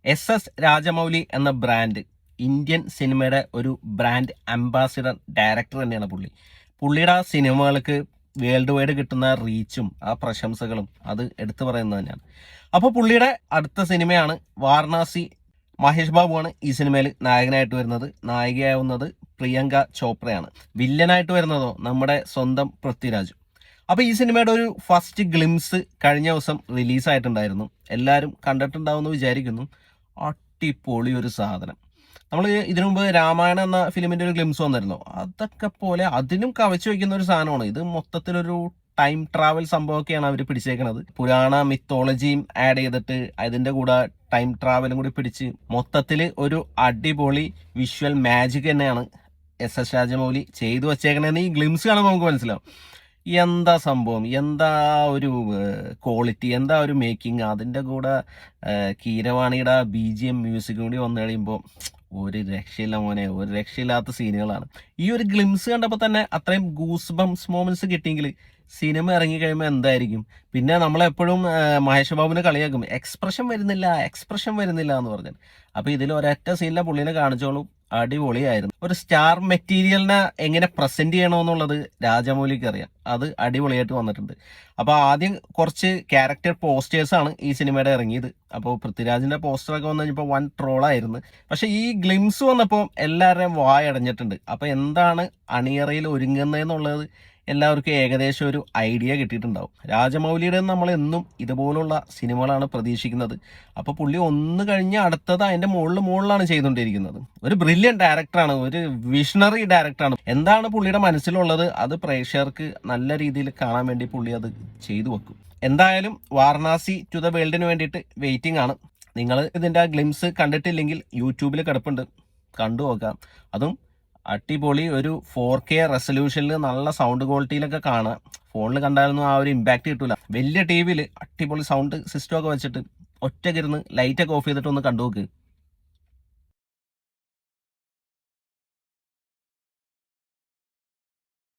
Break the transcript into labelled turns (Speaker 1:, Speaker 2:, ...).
Speaker 1: SS Rajamouli എന്ന brand Indian സിനിമയുടെ ഒരു ബ്രാൻഡ് അംബാസിഡർ ഡയറക്ടർ തന്നെയാണ് പുള്ളി. പുള്ളിയുടെ ആ സിനിമകൾക്ക് വേൾഡ് വൈഡ് കിട്ടുന്ന റീച്ചും ആ പ്രശംസകളും അത് എടുത്തു പറയുന്നത് തന്നെയാണ്. അപ്പോൾ പുള്ളിയുടെ അടുത്ത സിനിമയാണ് വാരണാസി. മഹേഷ് ബാബുവാണ് ഈ സിനിമയിൽ നായകനായിട്ട് വരുന്നത്. നായികയാവുന്നത് പ്രിയങ്ക ചോപ്രയാണ്. വില്ലനായിട്ട് വരുന്നതോ നമ്മുടെ സ്വന്തം പൃഥ്വിരാജ്. അപ്പോൾ ഈ സിനിമയുടെ ഒരു ഫസ്റ്റ് ഗ്ലിംസ് കഴിഞ്ഞ ദിവസം റിലീസായിട്ടുണ്ടായിരുന്നു. എല്ലാവരും കണ്ടിട്ടുണ്ടാവുമെന്ന് വിചാരിക്കുന്നു. അടിപൊളി ഒരു സാധനം. നമ്മൾ ഇതിനു മുമ്പ് രാമായണം എന്ന ഫിലിമിന്റെ ഒരു ഗ്ലിംസ് വന്നിരുന്നു. അതൊക്കെ പോലെ അതിനും കവച്ചു വയ്ക്കുന്ന ഒരു സാധനമാണ് ഇത്. മൊത്തത്തിലൊരു ടൈം ട്രാവൽ സംഭവമൊക്കെയാണ് അവർ പിടിച്ചേക്കുന്നത്. പുരാണ മിത്തോളജിയും ആഡ് ചെയ്തിട്ട് അതിന്റെ കൂടെ ടൈം ട്രാവലും കൂടി പിടിച്ച് മൊത്തത്തിൽ ഒരു അടിപൊളി വിഷ്വൽ മാജിക് തന്നെയാണ് SS രാജമൗലി ചെയ്തു വച്ചേക്കണേന്ന് ഈ ഗ്ലിംസ് കാണുമ്പോൾ നമുക്ക് മനസ്സിലാവും. എന്താ സംഭവം, എന്താ ഒരു ക്വാളിറ്റി, എന്താ ഒരു മേക്കിംഗ്. അതിൻ്റെ കൂടെ കീരവാണിയുടെ BGM മ്യൂസിക്കും കൂടി വന്നു കഴിയുമ്പോൾ ഒരു രക്ഷയില്ല മോനെ, ഒരു രക്ഷയില്ലാത്ത സീനുകളാണ്. ഈ ഒരു ഗ്ലിംസ് കണ്ടപ്പോൾ തന്നെ അത്രയും ഗൂസ് ബംസ് മൊമെന്റ്സ് കിട്ടിയെങ്കിൽ സിനിമ ഇറങ്ങി കഴിയുമ്പോൾ എന്തായിരിക്കും. പിന്നെ നമ്മളെപ്പോഴും മഹേഷ് ബാബുവിനെ കളിയാക്കും, എക്സ്പ്രഷൻ വരുന്നില്ല എന്ന് പറഞ്ഞാൽ. അപ്പോൾ ഇതിൽ ഒരൊറ്റ സീനിലെ പുള്ളിനെ കാണിച്ചോളൂ, അടിപൊളിയായിരുന്നു. ഒരു സ്റ്റാർ മെറ്റീരിയലിനെ എങ്ങനെ പ്രസന്റ് ചെയ്യണമെന്നുള്ളത് രാജമൗലിക്ക് അറിയാം. അത് അടിപൊളിയായിട്ട് വന്നിട്ടുണ്ട്. അപ്പോൾ ആദ്യം കുറച്ച് ക്യാരക്ടർ പോസ്റ്റേഴ്സാണ് ഈ സിനിമയുടെ ഇറങ്ങിയത്. അപ്പോൾ പൃഥ്വിരാജിന്റെ പോസ്റ്ററൊക്കെ വന്നു കഴിഞ്ഞപ്പോൾ വൻ ട്രോളായിരുന്നു. പക്ഷെ ഈ ഗ്ലിംസ് വന്നപ്പോൾ എല്ലാവരുടെയും വായടഞ്ഞിട്ടുണ്ട്. അപ്പോൾ എന്താണ് അണിയറയിൽ ഒരുങ്ങുന്നതെന്നുള്ളത് എല്ലാവർക്കും ഏകദേശം ഒരു ഐഡിയ കിട്ടിയിട്ടുണ്ടാവും. രാജമൗലിയുടെ നമ്മൾ എന്നും ഇതുപോലുള്ള സിനിമകളാണ് പ്രതീക്ഷിക്കുന്നത്. അപ്പോൾ പുള്ളി ഒന്ന് കഴിഞ്ഞ് അടുത്തത് അതിൻ്റെ മുകളിലാണ് ചെയ്തുകൊണ്ടിരിക്കുന്നത്. ഒരു ബ്രില്യൻ ഡയറക്ടറാണ്, ഒരു വിഷണറി ഡയറക്ടറാണ്. എന്താണ് പുള്ളിയുടെ മനസ്സിലുള്ളത് അത് പ്രേക്ഷകർക്ക് നല്ല രീതിയിൽ കാണാൻ വേണ്ടി പുള്ളി അത് ചെയ്തു വെക്കും. എന്തായാലും വാരണാസി ടു ദ വേൾഡിന് വേണ്ടിയിട്ട് വെയിറ്റിംഗ് ആണ്. നിങ്ങൾ ഇതിൻ്റെ ഗ്ലിംസ് കണ്ടിട്ടില്ലെങ്കിൽ യൂട്യൂബിൽ കിടപ്പുണ്ട്, കണ്ടു നോക്കാം. അതും അടിപൊളി ഒരു 4K റെസൊല്യൂഷനിൽ നല്ല സൗണ്ട് ക്വാളിറ്റിയിലൊക്കെ കാണാം. ഫോണിൽ കണ്ടാലൊന്നും ആ ഒരു ഇമ്പാക്റ്റ് കിട്ടൂല. വലിയ TV യിൽ അടിപൊളി സൗണ്ട് സിസ്റ്റം ഒക്കെ വെച്ചിട്ട് ഒറ്റക്കിരുന്ന് ലൈറ്റൊക്കെ ഓഫ് ചെയ്തിട്ട് ഒന്ന് കണ്ടു നോക്ക്.